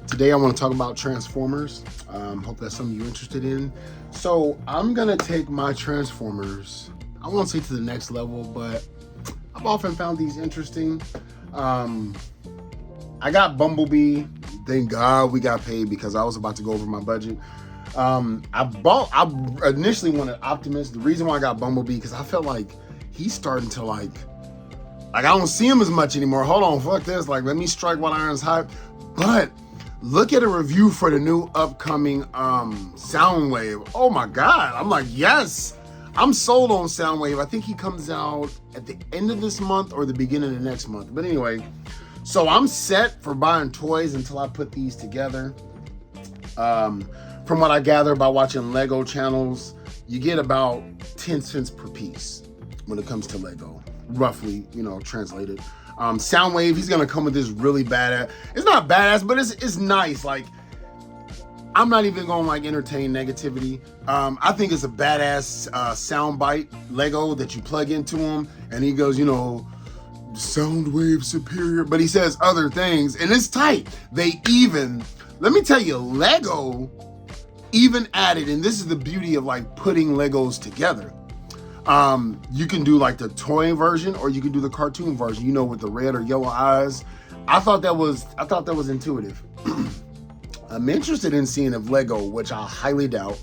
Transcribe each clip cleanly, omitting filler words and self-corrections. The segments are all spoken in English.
Today I want to talk about Transformers. Hope that's something you're interested in. So I'm gonna take my Transformers, I won't say to the next level, but I've often found these interesting. I got Bumblebee. Thank God we got paid because I was about to go over my budget. I initially wanted Optimus. The reason why I got Bumblebee because I felt like he's starting to like I don't see him as much anymore. Hold on, fuck this. Like, let me strike while iron's hot. But look at a review for the new upcoming Soundwave. Oh my God. I'm like, yes. I'm sold on Soundwave. I think he comes out at the end of this month or the beginning of next month. But anyway, so I'm set for buying toys until I put these together. From what I gather by watching Lego channels, you get about 10 cents per piece when it comes to Lego, roughly, translated. Soundwave, he's gonna come with this really badass. It's not badass, but it's nice. Like, I'm not even gonna entertain negativity. I think it's a badass soundbite Lego that you plug into him, and he goes, Soundwave superior, but he says other things, and it's tight. Let me tell you, Lego even added, and this is the beauty of putting Legos together. You can do the toy version, or you can do the cartoon version, with the red or yellow eyes. I thought that was intuitive. I'm interested in seeing if Lego, which I highly doubt,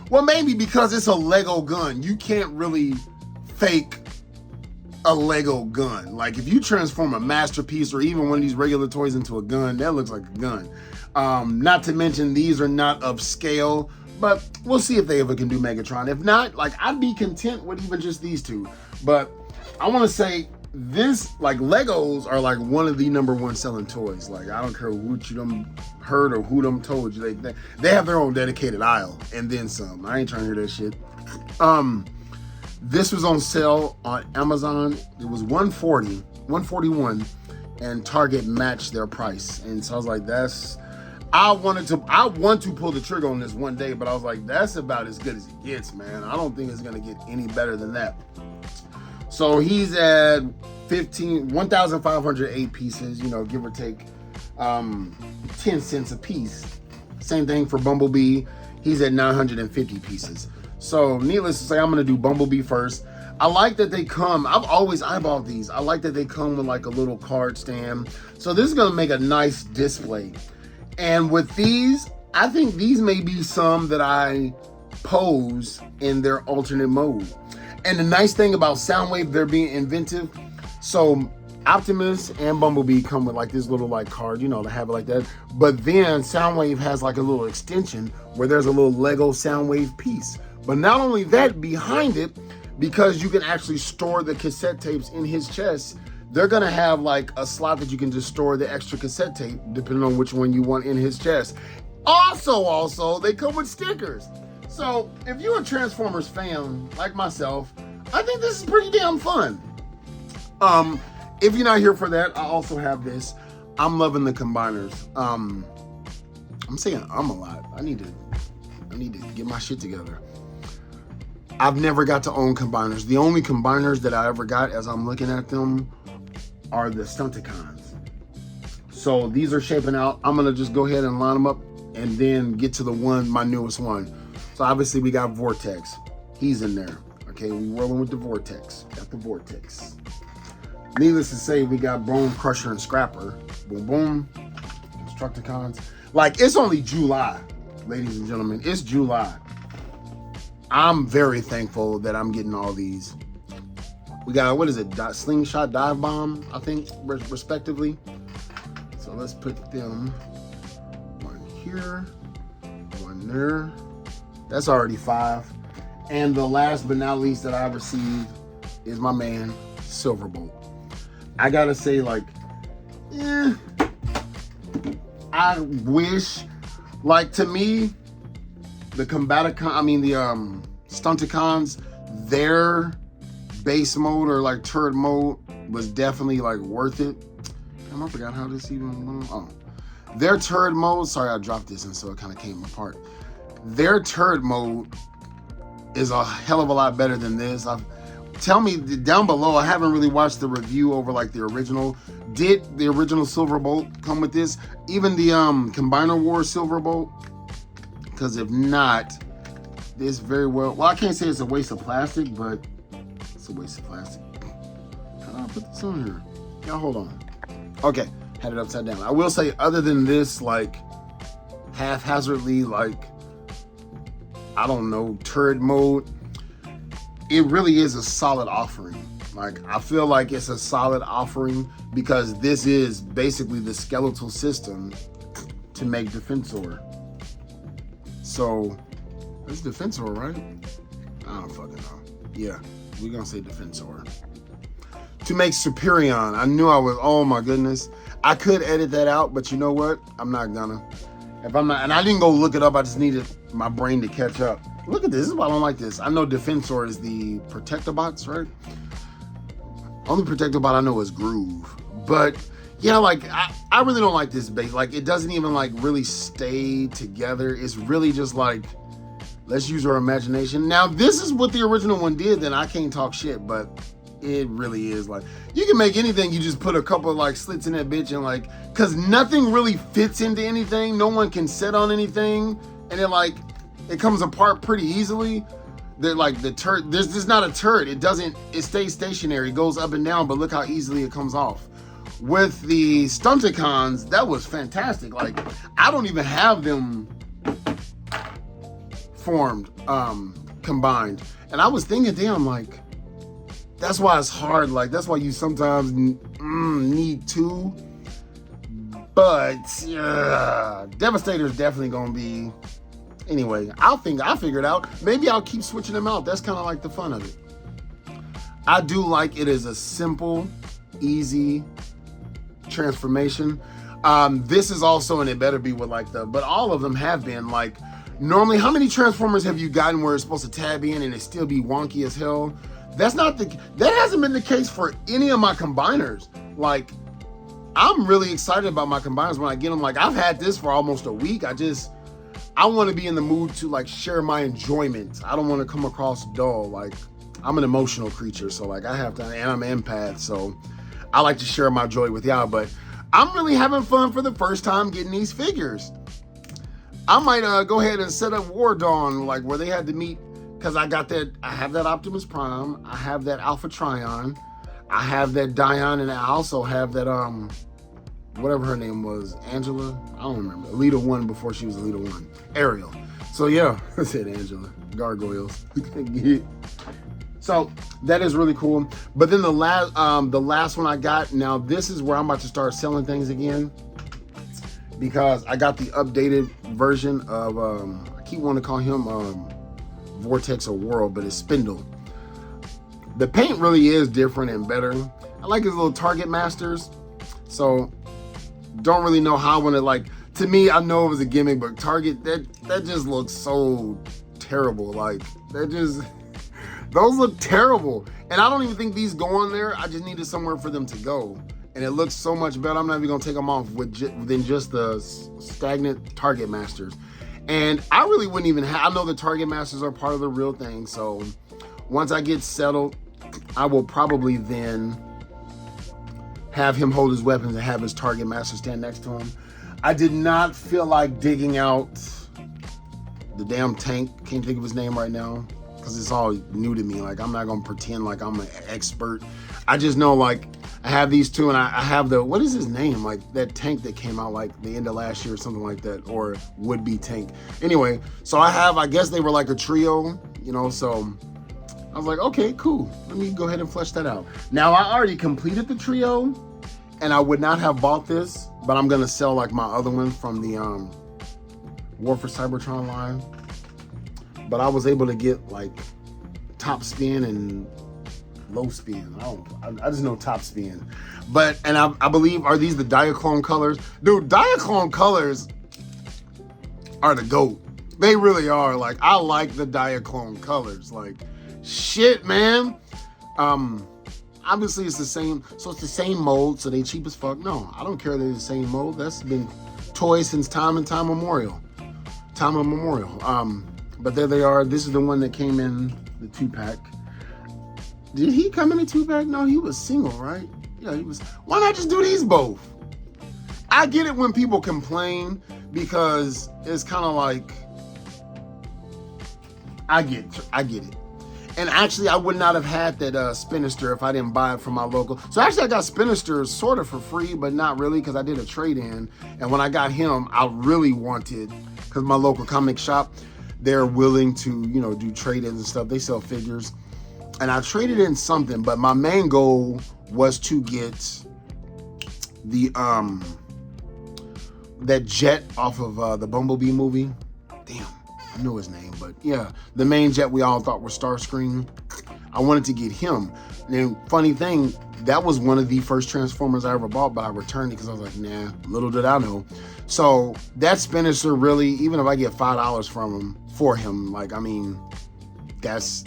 well, maybe because it's a Lego gun. You can't really fake a Lego gun. Like, if you transform a masterpiece or even one of these regular toys into a gun, that looks like a gun. Not to mention these are not of scale, but we'll see if they ever can do Megatron. If not, I'd be content with even just these two. But I want to say this, Legos are one of the #1 selling toys. I don't care what you done heard or who them told you. They have their own dedicated aisle and then some. I ain't trying to hear that shit. This was on sale on Amazon. It was $141, and Target matched their price. And so I was like, I want to pull the trigger on this one day, but I was like, that's about as good as it gets, man. I don't think it's gonna get any better than that. So he's at 1,508 pieces, give or take 10 cents a piece. Same thing for Bumblebee. He's at 950 pieces. So needless to say, I'm gonna do Bumblebee first. I like that they come, I've always eyeballed these. I like that they come with a little card stand. So this is gonna make a nice display. And with these, I think these may be some that I pose in their alternate mode. And the nice thing about Soundwave, they're being inventive. So Optimus and Bumblebee come with this little card, to have it like that. But then Soundwave has a little extension where there's a little Lego Soundwave piece. But not only that, behind it, because you can actually store the cassette tapes in his chest, they're gonna have a slot that you can just store the extra cassette tape, depending on which one you want in his chest. Also, they come with stickers. So if you're a Transformers fan like myself, I think this is pretty damn fun. If you're not here for that, I also have this. I'm loving the combiners. I'm saying a lot. I need to get my shit together. I've never got to own combiners. The only combiners that I ever got, as I'm looking at them, are the Stunticons. So these are shaping out. I'm gonna just go ahead and line them up and then get to my newest one. So obviously we got Vortex. He's in there. Okay, we rolling with the Vortex. Got the Vortex. Needless to say, we got Bone Crusher and Scrapper. Boom, boom. Constructicons. It's only July, ladies and gentlemen. It's July. I'm very thankful that I'm getting all these. We got, what is it? Slingshot, Dive Bomb, I think, respectively. So let's put them one here, one there. That's already 5. And the last but not least that I received is my man, Silverbolt. I gotta say, I wish, to me, the Stunticons, their base mode or turret mode was definitely worth it. Damn, I forgot how this even went. Oh, their turret mode, sorry I dropped this and so it kind of came apart. Their turret mode is a hell of a lot better than this. tell me down below. I haven't really watched the review over like the original. Did the original SILVERBOLT come with this? Even the Combiner Wars SILVERBOLT? Because if not, this very well, I can't say it's a waste of plastic, but it's a waste of plastic. How do I put this on here? Yeah, hold on. Okay, had it upside down. I will say, other than this, like, haphazardly, like, I don't know, turret mode, it really is a solid offering. Like, I feel like it's a solid offering because this is basically the skeletal system to make Defensor. So, it's Defensor, right? I don't fucking know. Yeah, we're gonna say Defensor. To make Superion, I knew I was, oh my goodness. I could edit that out, but you know what? I'm not gonna. If I'm not, and I didn't go look it up, I just needed my brain to catch up. Look at this, this is why I don't like this. I know Defensor is the Protectobots, right? Only Protectobot I know is Groove. But yeah, like, I really don't like this base. Like, it doesn't even like really stay together. It's really just like, let's use our imagination. Now, this is what the original one did, then I can't talk shit, but it really is like, you can make anything, you just put a couple of like slits in that bitch and like, cause nothing really fits into anything. No one can sit on anything. And it comes apart pretty easily. They're like the turret, there's not a turret. It stays stationary, it goes up and down, but look how easily it comes off. With the Stunticons, that was fantastic. Like, I don't even have them formed, combined. And I was thinking, damn, like, that's why it's hard. Like, that's why you sometimes need two. But Devastator's definitely gonna be. Anyway, I'll figure it out. Maybe I'll keep switching them out. That's kind of like the fun of it. I do like it as a simple, easy transformation. This is also, and it better be with like but all of them have been like, normally, how many Transformers have you gotten where it's supposed to tab in and it still be wonky as hell? That hasn't been the case for any of my combiners. Like, I'm really excited about my combiners when I get them. Like, I've had this for almost a week. I want to be in the mood to like share my enjoyment. I don't want to come across dull. Like, I'm an emotional creature, so like I have to, and I'm an empath, so I like to share my joy with y'all. But I'm really having fun for the first time getting these figures. I might go ahead and set up War Dawn, like where they had to meet, because I have that Optimus Prime, I have that Alpha Trion, I have that Dion, and I also have that whatever her name was, Angela, I don't remember, Elita 1 before she was Elita 1, Ariel. So yeah, I said Angela, Gargoyles. So that is really cool. But then the last one I got, now this is where I'm about to start selling things again, because I got the updated version of, I keep wanting to call him Vortex or World, but it's Spindle. The paint really is different and better. I like his little Target Masters. So don't really know how I want to, like, to me, I know it was a gimmick, but Target, that just looks so terrible. Like, those look terrible. And I don't even think these go on there. I just needed somewhere for them to go. And it looks so much better. I'm not even gonna take them off than just the stagnant Target Masters. And I really wouldn't even I know the Target Masters are part of the real thing. So once I get settled, I will probably then have him hold his weapons and have his Target Master stand next to him. I did not feel like digging out the damn tank. Can't think of his name right now because it's all new to me. Like, I'm not gonna pretend like I'm an expert. I just know, like, I have these two, and I have the, what is his name? Like, that tank that came out like the end of last year or something like that, or would-be tank. Anyway, so I guess they were like a trio, you know, so I was like, okay, cool. Let me go ahead and flesh that out. Now, I already completed the trio, and I would not have bought this, but I'm gonna sell like my other one from the War for Cybertron line. But I was able to get like top spin and low spin. I just know top spin. But, and I believe, are these the Diaclone colors? Dude, Diaclone colors are the GOAT. They really are. Like, I like the Diaclone colors. Like, shit, man. Obviously it's the same, so it's the same mold, so they cheap as fuck. No, I don't care they're the same mold. That's been toys since time immemorial. But there they are. This is the one that came in the 2-pack. Did he come in a 2-pack? No, he was single, right? Yeah, he was. Why not just do these both? I get it when people complain because it's kind of like, I get it. And actually, I would not have had that Spinister if I didn't buy it from my local. So actually, I got Spinister sort of for free, but not really, because I did a trade-in. And when I got him, I really wanted, because my local comic shop, they're willing to, you know, do trade-ins and stuff. They sell figures. And I traded in something, but my main goal was to get the that jet off of the Bumblebee movie. Damn. I know his name, but yeah, the main jet we all thought was Starscream. I wanted to get him. And funny thing, that was one of the first Transformers I ever bought, but I returned it because I was like, nah, little did I know. So that Spinister really, even if I get $5 for him, like, I mean, that's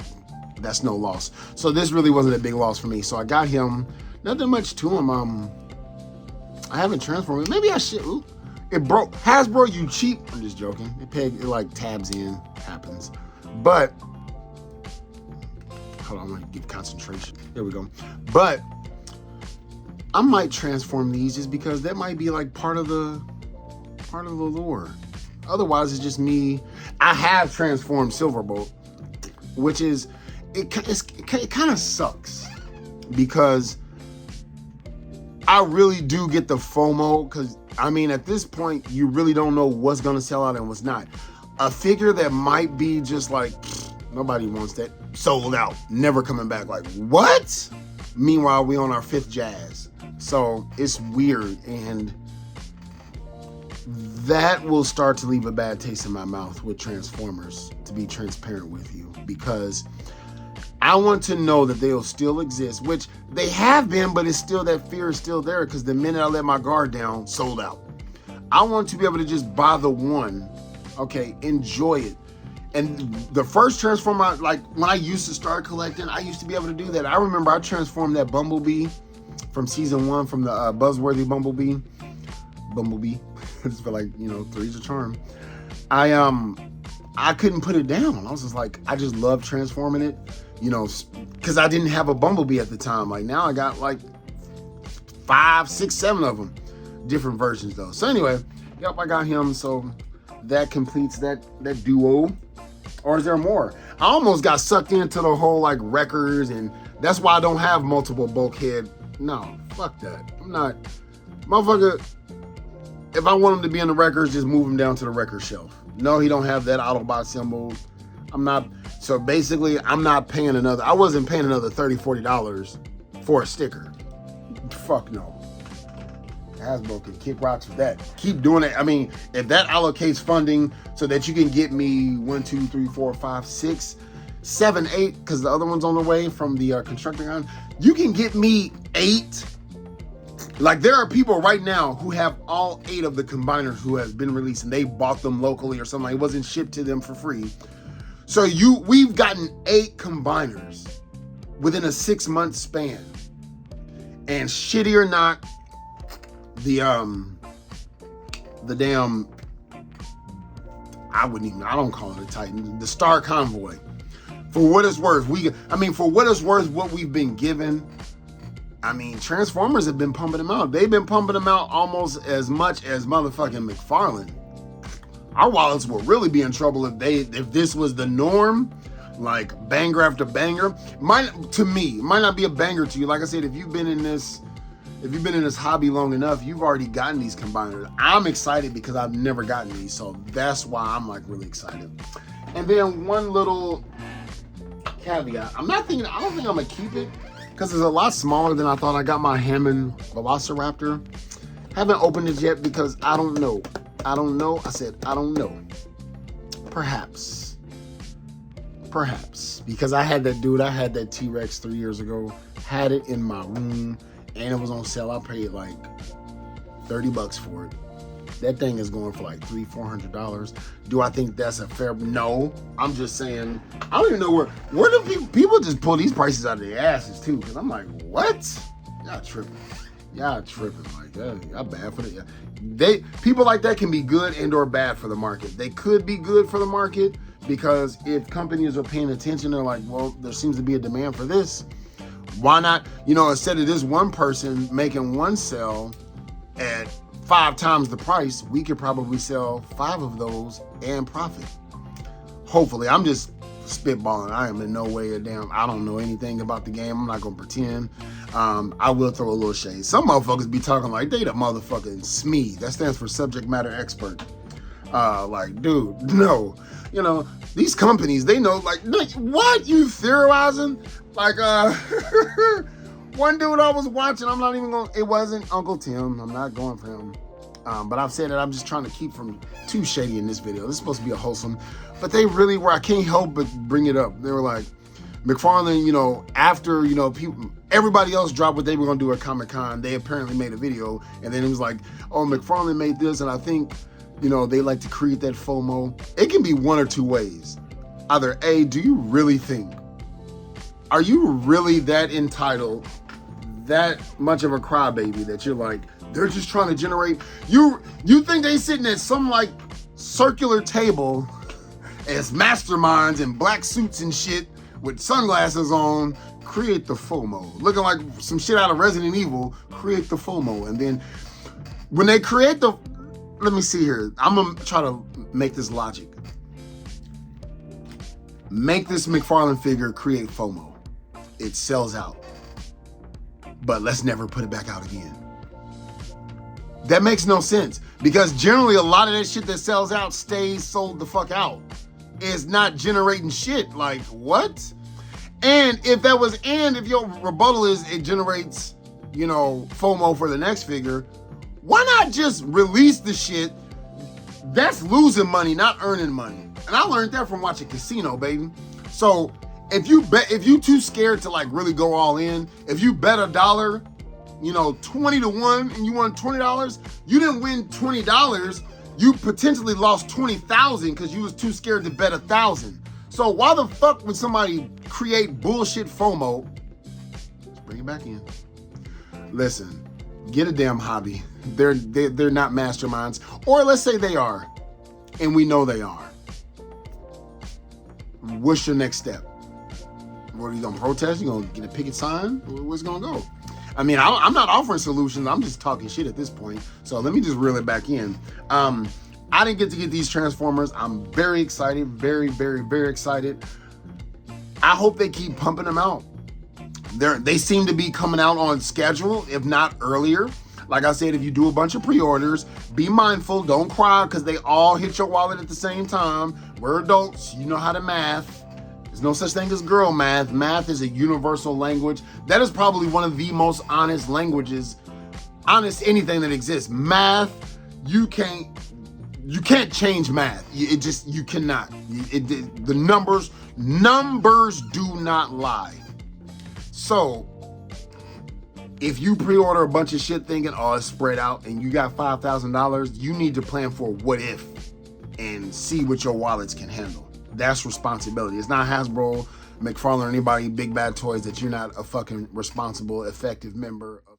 no loss. So this really wasn't a big loss for me. So I got him. Nothing much to him. I haven't transformed it. Maybe I should. Ooh. It broke. Hasbro, you cheap. I'm just joking. It like tabs in. Happens. But, hold on, I'm gonna get concentration. There we go. But I might transform these just because that might be like part of the lure. Otherwise, it's just me. I have transformed Silverbolt, which is, it kind of sucks because I really do get the FOMO, because I mean, at this point, you really don't know what's gonna sell out and what's not. A figure that might be just like, nobody wants that, sold out, never coming back. Like, what? Meanwhile, we on our 5th Jazz. So it's weird, and that will start to leave a bad taste in my mouth with Transformers, to be transparent with you, because I want to know that they'll still exist, which they have been, but it's still, that fear is still there, because the minute I let my guard down, sold out. I want to be able to just buy the one, okay, enjoy it. And the first Transformer, like when I used to start collecting, I used to be able to do that. I remember I transformed that Bumblebee from season 1, from the Buzzworthy Bumblebee. I just feel like, you know, three's a charm. I couldn't put it down. I was just like, I just love transforming it. You know, because I didn't have a Bumblebee at the time. Like now I got like 5, 6, 7 of them. Different versions though. So anyway, yep, I got him. So that completes that duo. Or is there more? I almost got sucked into the whole like Wreckers, and that's why I don't have multiple bulkhead. No, fuck that. I'm not. Motherfucker, if I want him to be in the Wreckers, just move him down to the Wrecker shelf. No, he don't have that Autobot symbol. I'm not. So basically, I'm not paying another. I wasn't paying another $30, $40 for a sticker. Fuck no. Hasbro can kick rocks with that. Keep doing it. I mean, if that allocates funding so that you can get me 1, 2, 3, 4, 5, 6, 7, 8, because the other one's on the way from the Constructicon. You can get me 8. Like there are people right now who have all 8 of the combiners who has been released, and they bought them locally or something. Like it wasn't shipped to them for free. So we've gotten 8 combiners within a 6-month span. And shitty or not, the damn, I don't call it a Titan, the Star Convoy. For what it's worth, what we've been given, I mean, Transformers have been pumping them out. They've been pumping them out almost as much as motherfucking McFarlane. Our wallets will really be in trouble if this was the norm, like banger after banger. To me, it might not be a banger to you. Like I said, if you've been in this hobby long enough, you've already gotten these combiners. I'm excited because I've never gotten these, so that's why I'm like really excited. And then one little caveat: I don't think I'm gonna keep it because it's a lot smaller than I thought. I got my Hammond Velociraptor. Haven't opened it yet because I don't know. I said, I don't know. Perhaps. Because I had that T-Rex 3 years ago. Had it in my room and it was on sale. I paid like $30 for it. That thing is going for like $300-$400. Do I think that's a fair? No. I'm just saying, I don't even know where do people just pull these prices out of their asses too? Because I'm like, what? Y'all tripping. Like that. Y'all bad for the. People like that can be good and or bad for the market. They could be good for the market because if companies are paying attention, they're like, well, there seems to be a demand for this. Why not, instead of this one person making one sale at 5 times the price, we could probably sell 5 of those and profit. Hopefully. I'm just spitballing. I am in no way I don't know anything about the game. I'm not gonna pretend. I will throw a little shade. Some motherfuckers be talking like they the motherfucking SME. That stands for subject matter expert. Like, dude, no. These companies, they know, like what? You theorizing? Like, one dude I was watching, I'm not even it wasn't Uncle Tim. I'm not going for him. But I've said that I'm just trying to keep from too shady in this video. This is supposed to be a wholesome, but they really were, I can't help but bring it up. They were like, McFarlane, after, everybody else dropped what they were gonna do at Comic-Con, they apparently made a video, and then it was like, oh, McFarlane made this, and I think, they like to create that FOMO. It can be one or two ways. Either A, do you really think, are you really that entitled, that much of a crybaby that you're like, they're just trying to generate, you think they sitting at some like circular table as masterminds in black suits and shit with sunglasses on, create the FOMO. Looking like some shit out of Resident Evil, create the FOMO. And then when they create let me see here. I'm gonna try to make this logic. Make this McFarlane figure create FOMO. It sells out. But let's never put it back out again. That makes no sense, because generally a lot of that shit that sells out stays sold the fuck out. It's not generating shit. Like, what? And if your rebuttal is it generates, FOMO for the next figure, why not just release the shit? That's losing money, not earning money. And I learned that from watching Casino, baby. So if you too scared to like really go all in, if you bet $1, 20 to 1 and you won $20, you didn't win $20. You potentially lost 20,000 because you was too scared to bet 1,000. So why the fuck would somebody create bullshit FOMO? Let's bring it back in. Listen, get a damn hobby. They're not masterminds, or let's say they are, and we know they are. What's your next step? What are you gonna protest? You gonna get a picket sign? Where's it gonna go? I mean, I'm not offering solutions. I'm just talking shit at this point. So let me just reel it back in. I didn't get to get these Transformers. I'm very excited, very, very, very excited. I hope they keep pumping them out. They seem to be coming out on schedule, if not earlier. Like I said, if you do a bunch of pre-orders, be mindful, don't cry, because they all hit your wallet at the same time. We're adults, you know how to math. There's no such thing as girl math. Math is a universal language. That is probably one of the most honest languages, honest anything that exists. Math, you can't change math. You cannot. The numbers do not lie. So if you pre-order a bunch of shit thinking, oh, it's spread out, and you got $5,000, you need to plan for what if and see what your wallets can handle. That's responsibility. It's not Hasbro, McFarlane, or anybody, Big Bad Toys, that you're not a fucking responsible, effective member of